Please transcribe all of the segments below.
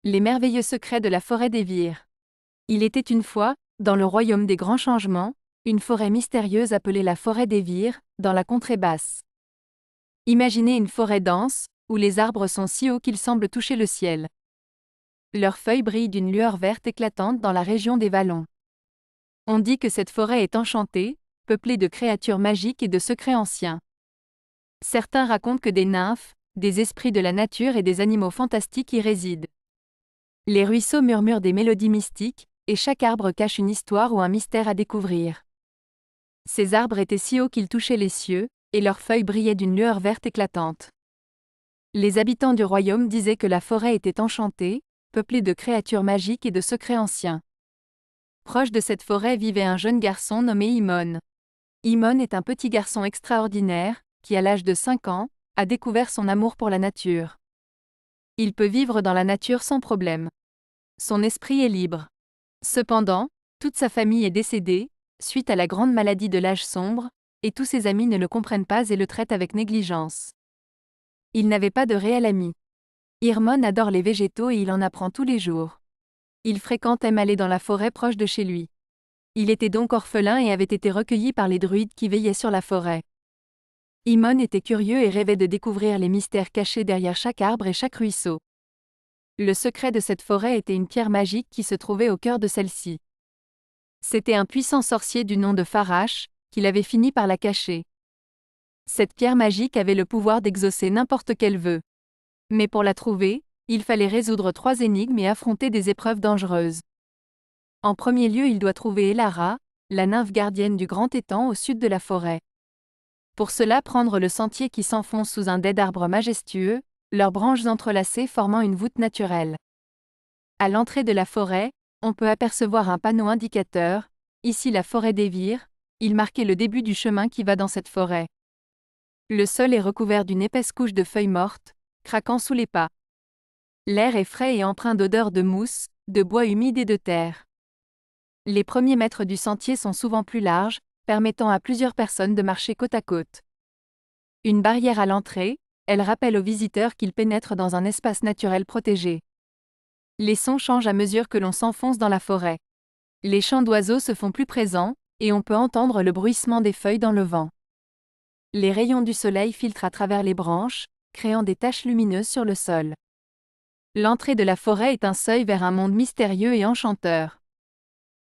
Les merveilleux secrets de la forêt des Vires. Il était une fois, dans le royaume des grands changements, une forêt mystérieuse appelée la forêt des Vires, dans la contrée basse. Imaginez une forêt dense, où les arbres sont si hauts qu'ils semblent toucher le ciel. Leurs feuilles brillent d'une lueur verte éclatante dans la région des vallons. On dit que cette forêt est enchantée, peuplée de créatures magiques et de secrets anciens. Certains racontent que des nymphes, des esprits de la nature et des animaux fantastiques y résident. Les ruisseaux murmurent des mélodies mystiques, et chaque arbre cache une histoire ou un mystère à découvrir. Ces arbres étaient si hauts qu'ils touchaient les cieux, et leurs feuilles brillaient d'une lueur verte éclatante. Les habitants du royaume disaient que la forêt était enchantée, peuplée de créatures magiques et de secrets anciens. Proche de cette forêt vivait un jeune garçon nommé Imon. Imon est un petit garçon extraordinaire, qui à l'âge de 5 ans, a découvert son amour pour la nature. Il peut vivre dans la nature sans problème. Son esprit est libre. Cependant, toute sa famille est décédée, suite à la grande maladie de l'âge sombre, et tous ses amis ne le comprennent pas et le traitent avec négligence. Il n'avait pas de réel ami. Irmon adore les végétaux et il en apprend tous les jours. Il fréquente aime aller dans la forêt proche de chez lui. Il était donc orphelin et avait été recueilli par les druides qui veillaient sur la forêt. Imon était curieux et rêvait de découvrir les mystères cachés derrière chaque arbre et chaque ruisseau. Le secret de cette forêt était une pierre magique qui se trouvait au cœur de celle-ci. C'était un puissant sorcier du nom de Farache, qu'il avait fini par la cacher. Cette pierre magique avait le pouvoir d'exaucer n'importe quel vœu. Mais pour la trouver, il fallait résoudre 3 énigmes et affronter des épreuves dangereuses. En premier lieu, il doit trouver Elara, la nymphe gardienne du grand étang au sud de la forêt. Pour cela, prendre le sentier qui s'enfonce sous un dais d'arbres majestueux, leurs branches entrelacées formant une voûte naturelle. À l'entrée de la forêt, on peut apercevoir un panneau indicateur, ici la forêt des Vires, il marquait le début du chemin qui va dans cette forêt. Le sol est recouvert d'une épaisse couche de feuilles mortes, craquant sous les pas. L'air est frais et empreint d'odeurs de mousse, de bois humide et de terre. Les premiers mètres du sentier sont souvent plus larges, permettant à plusieurs personnes de marcher côte à côte. Une barrière à l'entrée, elle rappelle aux visiteurs qu'ils pénètrent dans un espace naturel protégé. Les sons changent à mesure que l'on s'enfonce dans la forêt. Les chants d'oiseaux se font plus présents, et on peut entendre le bruissement des feuilles dans le vent. Les rayons du soleil filtrent à travers les branches, créant des taches lumineuses sur le sol. L'entrée de la forêt est un seuil vers un monde mystérieux et enchanteur.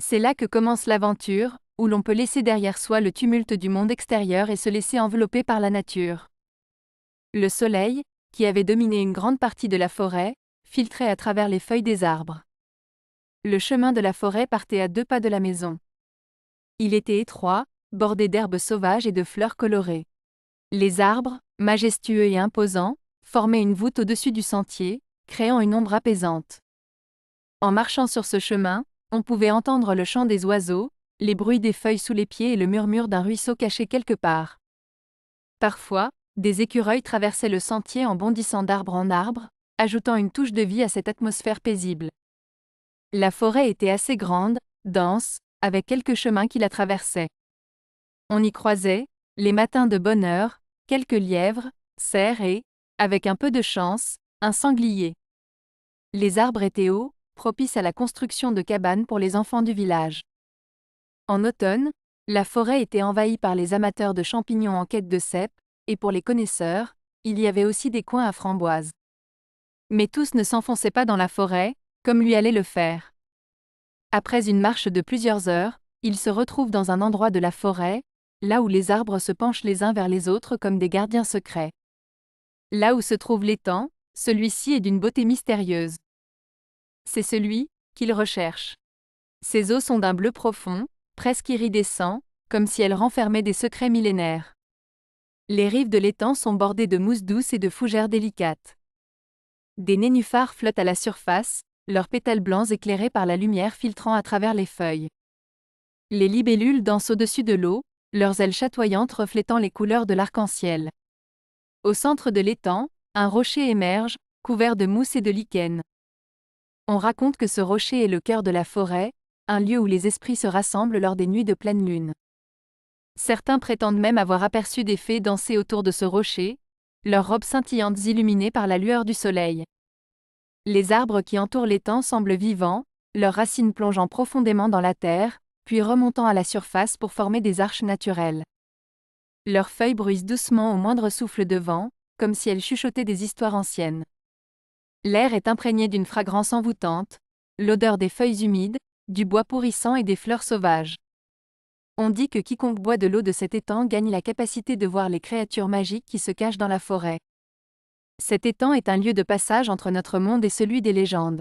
C'est là que commence l'aventure, où l'on peut laisser derrière soi le tumulte du monde extérieur et se laisser envelopper par la nature. Le soleil, qui avait dominé une grande partie de la forêt, filtrait à travers les feuilles des arbres. Le chemin de la forêt partait à 2 pas de la maison. Il était étroit, bordé d'herbes sauvages et de fleurs colorées. Les arbres, majestueux et imposants, formaient une voûte au-dessus du sentier, créant une ombre apaisante. En marchant sur ce chemin, on pouvait entendre le chant des oiseaux, les bruits des feuilles sous les pieds et le murmure d'un ruisseau caché quelque part. Parfois, des écureuils traversaient le sentier en bondissant d'arbre en arbre, ajoutant une touche de vie à cette atmosphère paisible. La forêt était assez grande, dense, avec quelques chemins qui la traversaient. On y croisait, les matins de bonne heure, quelques lièvres, cerfs et, avec un peu de chance, un sanglier. Les arbres étaient hauts, propices à la construction de cabanes pour les enfants du village. En automne, la forêt était envahie par les amateurs de champignons en quête de cèpes, et pour les connaisseurs, il y avait aussi des coins à framboises. Mais tous ne s'enfonçaient pas dans la forêt, comme lui allait le faire. Après une marche de plusieurs heures, ils se retrouvent dans un endroit de la forêt, là où les arbres se penchent les uns vers les autres comme des gardiens secrets. Là où se trouve l'étang, celui-ci est d'une beauté mystérieuse. C'est celui qu'ils recherchent. Ses eaux sont d'un bleu profond, presque iridescent, comme si elles renfermaient des secrets millénaires. Les rives de l'étang sont bordées de mousse douce et de fougères délicates. Des nénuphars flottent à la surface, leurs pétales blancs éclairés par la lumière filtrant à travers les feuilles. Les libellules dansent au-dessus de l'eau, leurs ailes chatoyantes reflétant les couleurs de l'arc-en-ciel. Au centre de l'étang, un rocher émerge, couvert de mousse et de lichen. On raconte que ce rocher est le cœur de la forêt, un lieu où les esprits se rassemblent lors des nuits de pleine lune. Certains prétendent même avoir aperçu des fées danser autour de ce rocher, leurs robes scintillantes illuminées par la lueur du soleil. Les arbres qui entourent l'étang semblent vivants, leurs racines plongeant profondément dans la terre, puis remontant à la surface pour former des arches naturelles. Leurs feuilles bruissent doucement au moindre souffle de vent, comme si elles chuchotaient des histoires anciennes. L'air est imprégné d'une fragrance envoûtante, l'odeur des feuilles humides, du bois pourrissant et des fleurs sauvages. On dit que quiconque boit de l'eau de cet étang gagne la capacité de voir les créatures magiques qui se cachent dans la forêt. Cet étang est un lieu de passage entre notre monde et celui des légendes.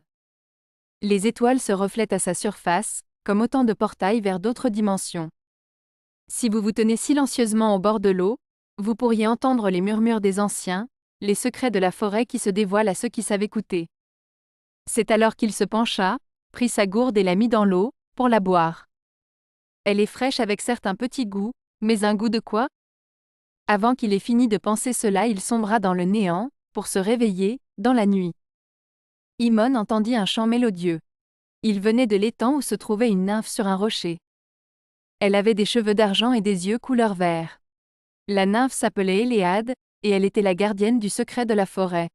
Les étoiles se reflètent à sa surface, comme autant de portails vers d'autres dimensions. Si vous vous tenez silencieusement au bord de l'eau, vous pourriez entendre les murmures des anciens, les secrets de la forêt qui se dévoilent à ceux qui savent écouter. C'est alors qu'il se pencha, prit sa gourde et la mit dans l'eau, pour la boire. Elle est fraîche avec certes un petit goût, mais un goût de quoi? Avant qu'il ait fini de penser cela, il sombra dans le néant, pour se réveiller, dans la nuit. Imon entendit un chant mélodieux. Il venait de l'étang où se trouvait une nymphe sur un rocher. Elle avait des cheveux d'argent et des yeux couleur vert. La nymphe s'appelait Eléade, et elle était la gardienne du secret de la forêt.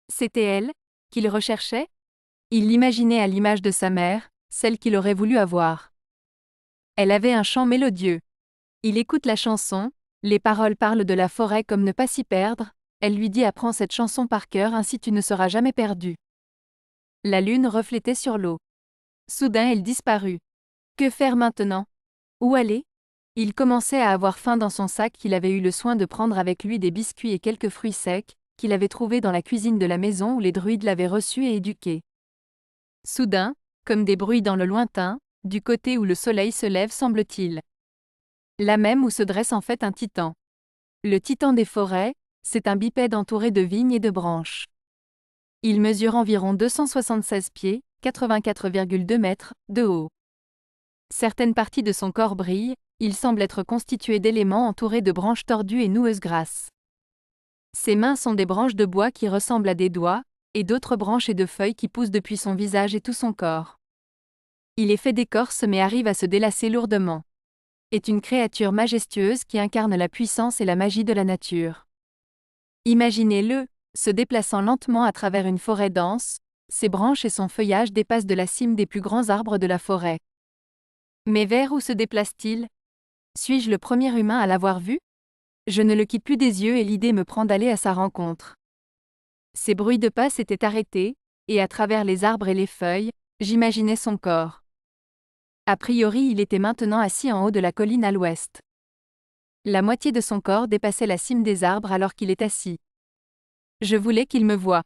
C'était elle qu'il recherchait? Il l'imaginait à l'image de sa mère, celle qu'il aurait voulu avoir. Elle avait un chant mélodieux. Il écoute la chanson, les paroles parlent de la forêt comme ne pas s'y perdre, elle lui dit apprends cette chanson par cœur ainsi tu ne seras jamais perdu. La lune reflétait sur l'eau. Soudain elle disparut. Que faire maintenant? Où aller? Il commençait à avoir faim dans son sac qu'il avait eu le soin de prendre avec lui des biscuits et quelques fruits secs, qu'il avait trouvés dans la cuisine de la maison où les druides l'avaient reçu et éduqué. Soudain, comme des bruits dans le lointain, du côté où le soleil se lève semble-t-il. Là même où se dresse en fait un titan. Le titan des forêts, c'est un bipède entouré de vignes et de branches. Il mesure environ 276 pieds, 84,2 mètres, de haut. Certaines parties de son corps brillent, il semble être constitué d'éléments entourés de branches tordues et noueuses grasses. Ses mains sont des branches de bois qui ressemblent à des doigts, et d'autres branches et de feuilles qui poussent depuis son visage et tout son corps. Il est fait d'écorce mais arrive à se délasser lourdement. Est une créature majestueuse qui incarne la puissance et la magie de la nature. Imaginez-le, se déplaçant lentement à travers une forêt dense, ses branches et son feuillage dépassent de la cime des plus grands arbres de la forêt. Mais vers où se déplace-t-il? Suis-je le premier humain à l'avoir vu? Je ne le quitte plus des yeux et l'idée me prend d'aller à sa rencontre. Ses bruits de pas s'étaient arrêtés, et à travers les arbres et les feuilles, j'imaginais son corps. A priori, il était maintenant assis en haut de la colline à l'ouest. La moitié de son corps dépassait la cime des arbres alors qu'il est assis. Je voulais qu'il me voie.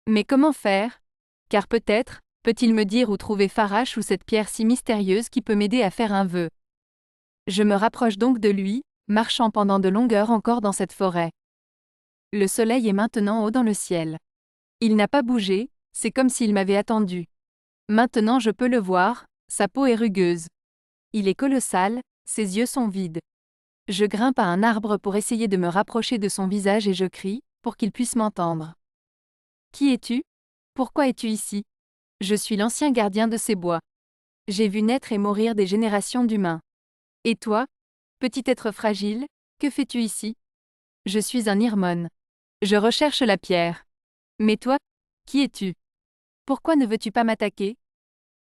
Mais comment faire? Car peut-être, peut-il me dire où trouver Farash ou cette pierre si mystérieuse qui peut m'aider à faire un vœu? Je me rapproche donc de lui, marchant pendant de longues heures encore dans cette forêt. Le soleil est maintenant haut dans le ciel. Il n'a pas bougé, c'est comme s'il m'avait attendu. Maintenant je peux le voir, sa peau est rugueuse. Il est colossal, ses yeux sont vides. Je grimpe à un arbre pour essayer de me rapprocher de son visage et je crie, pour qu'il puisse m'entendre. Qui es-tu? Pourquoi es-tu ici? Je suis l'ancien gardien de ces bois. J'ai vu naître et mourir des générations d'humains. Et toi, petit être fragile, que fais-tu ici? Je suis un Irmon. Je recherche la pierre. Mais toi, qui es-tu? Pourquoi ne veux-tu pas m'attaquer?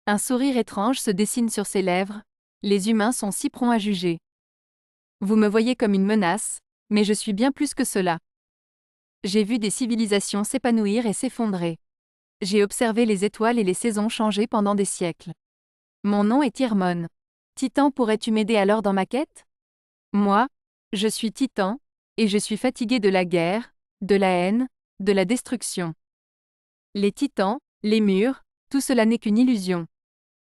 Un sourire étrange se dessine sur ses lèvres, les humains sont si prompts à juger. Vous me voyez comme une menace, mais je suis bien plus que cela. J'ai vu des civilisations s'épanouir et s'effondrer. J'ai observé les étoiles et les saisons changer pendant des siècles. Mon nom est Irmon. Titan, pourrais-tu m'aider alors dans ma quête? Moi, je suis Titan, et je suis fatigué de la guerre, de la haine, de la destruction. Les titans, les murs, tout cela n'est qu'une illusion.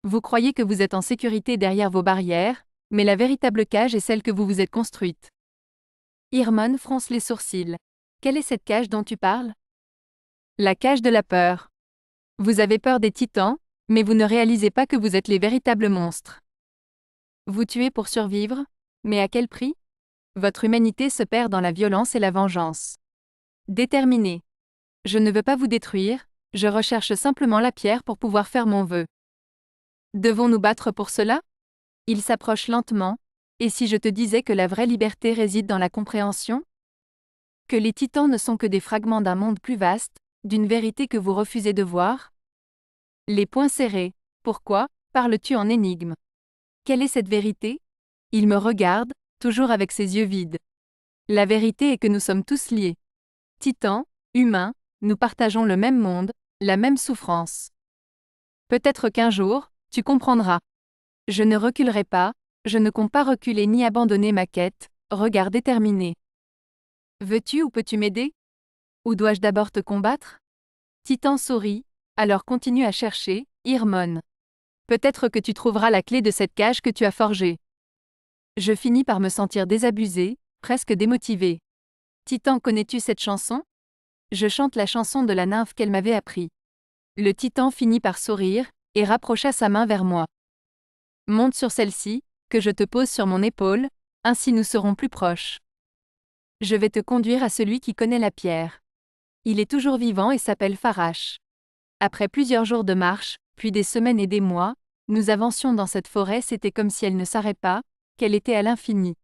Vous croyez que vous êtes en sécurité derrière vos barrières, mais la véritable cage est celle que vous vous êtes construite. Irmon fronce les sourcils. Quelle est cette cage dont tu parles? La cage de la peur. Vous avez peur des titans, mais vous ne réalisez pas que vous êtes les véritables monstres. Vous tuez pour survivre, mais à quel prix? Votre humanité se perd dans la violence et la vengeance. Déterminé. Je ne veux pas vous détruire, je recherche simplement la pierre pour pouvoir faire mon vœu. Devons-nous battre pour cela? Il s'approche lentement, et si je te disais que la vraie liberté réside dans la compréhension? Que les titans ne sont que des fragments d'un monde plus vaste, d'une vérité que vous refusez de voir? Les poings serrés. Pourquoi parles-tu en énigme? Quelle est cette vérité? Il me regarde, toujours avec ses yeux vides. La vérité est que nous sommes tous liés. Titans, humains, nous partageons le même monde, la même souffrance. Peut-être qu'un jour, tu comprendras. Je ne reculerai pas, je ne compte pas reculer ni abandonner ma quête, regard déterminé. Veux-tu ou peux-tu m'aider? Ou dois-je d'abord te combattre? Titan sourit, alors continue à chercher, Irmon. Peut-être que tu trouveras la clé de cette cage que tu as forgée. Je finis par me sentir désabusé, presque démotivé. Titan, connais-tu cette chanson? Je chante la chanson de la nymphe qu'elle m'avait appris. Le Titan finit par sourire, et rapprocha sa main vers moi. Monte sur celle-ci, que je te pose sur mon épaule, ainsi nous serons plus proches. Je vais te conduire à celui qui connaît la pierre. Il est toujours vivant et s'appelle Farash. Après plusieurs jours de marche, puis des semaines et des mois, nous avancions dans cette forêt, c'était comme si elle ne s'arrêtait pas, qu'elle était à l'infini.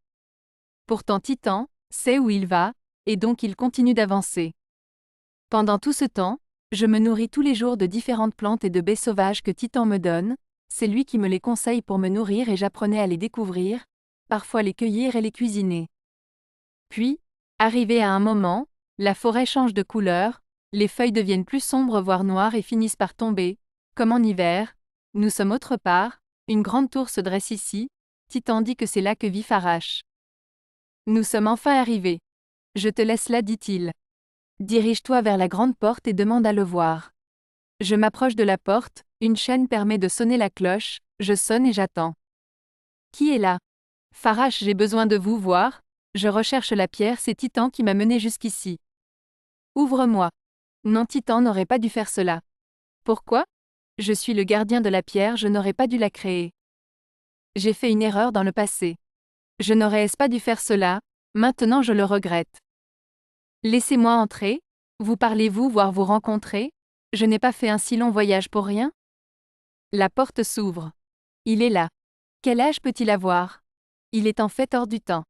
Pourtant Titan sait où il va, et donc il continue d'avancer. Pendant tout ce temps, je me nourris tous les jours de différentes plantes et de baies sauvages que Titan me donne, c'est lui qui me les conseille pour me nourrir et j'apprenais à les découvrir, parfois les cueillir et les cuisiner. Puis, arrivé à un moment, la forêt change de couleur, les feuilles deviennent plus sombres voire noires et finissent par tomber, comme en hiver. Nous sommes autre part, une grande tour se dresse ici, Titan dit que c'est là que vit Farash. Nous sommes enfin arrivés. Je te laisse là, dit-il. Dirige-toi vers la grande porte et demande à le voir. Je m'approche de la porte, une chaîne permet de sonner la cloche, je sonne et j'attends. Qui est là? Farash, j'ai besoin de vous voir, je recherche la pierre, c'est Titan qui m'a mené jusqu'ici. Ouvre-moi. Non, Titan n'aurait pas dû faire cela. Pourquoi? Je suis le gardien de la pierre, je n'aurais pas dû la créer. J'ai fait une erreur dans le passé. Je n'aurais pas dû faire cela, maintenant je le regrette. Laissez-moi entrer, vous parlez-vous voire vous rencontrer? Je n'ai pas fait un si long voyage pour rien? La porte s'ouvre. Il est là. Quel âge peut-il avoir? Il est en fait hors du temps.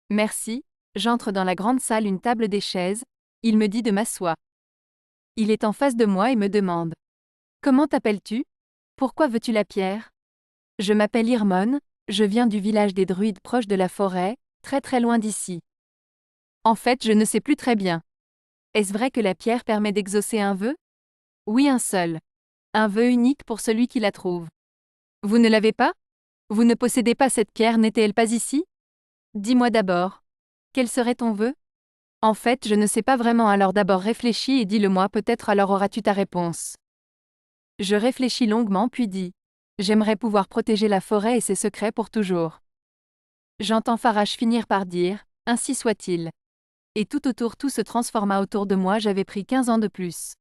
Merci, j'entre dans la grande salle, une table des chaises, il me dit de m'asseoir. Il est en face de moi et me demande. Comment t'appelles-tu? Pourquoi veux-tu la pierre? Je m'appelle Irmon, je viens du village des druides proche de la forêt, très très loin d'ici. En fait, je ne sais plus très bien. Est-ce vrai que la pierre permet d'exaucer un vœu? Oui, un seul. Un vœu unique pour celui qui la trouve. Vous ne l'avez pas? Vous ne possédez pas cette pierre, n'était-elle pas ici? Dis-moi d'abord. Quel serait ton vœu? En fait, je ne sais pas vraiment, alors d'abord réfléchis et dis-le-moi, peut-être alors auras-tu ta réponse. Je réfléchis longuement puis dis. J'aimerais pouvoir protéger la forêt et ses secrets pour toujours. J'entends Farash finir par dire, ainsi soit-il. Et tout autour tout se transforma autour de moi, j'avais pris 15 ans de plus.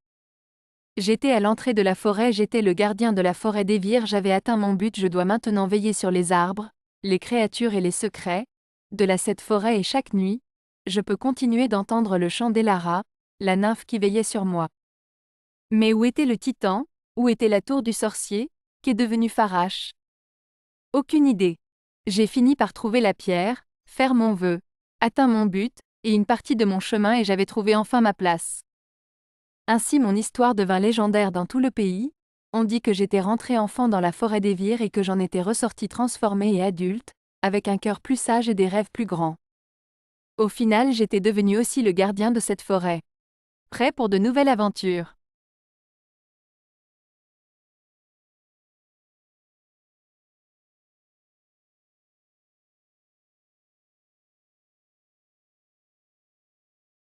J'étais à l'entrée de la forêt, j'étais le gardien de la forêt des Vires, j'avais atteint mon but, je dois maintenant veiller sur les arbres, les créatures et les secrets de cette forêt et chaque nuit, je peux continuer d'entendre le chant d'Elara, la nymphe qui veillait sur moi. Mais où était le Titan? Où était la tour du sorcier? Qu'est devenu Farash? Aucune idée. J'ai fini par trouver la pierre, faire mon vœu, atteint mon but, et une partie de mon chemin et j'avais trouvé enfin ma place. Ainsi mon histoire devint légendaire dans tout le pays, on dit que j'étais rentré enfant dans la forêt des Vires et que j'en étais ressorti transformé et adulte, avec un cœur plus sage et des rêves plus grands. Au final, j'étais devenu aussi le gardien de cette forêt. Prêt pour de nouvelles aventures.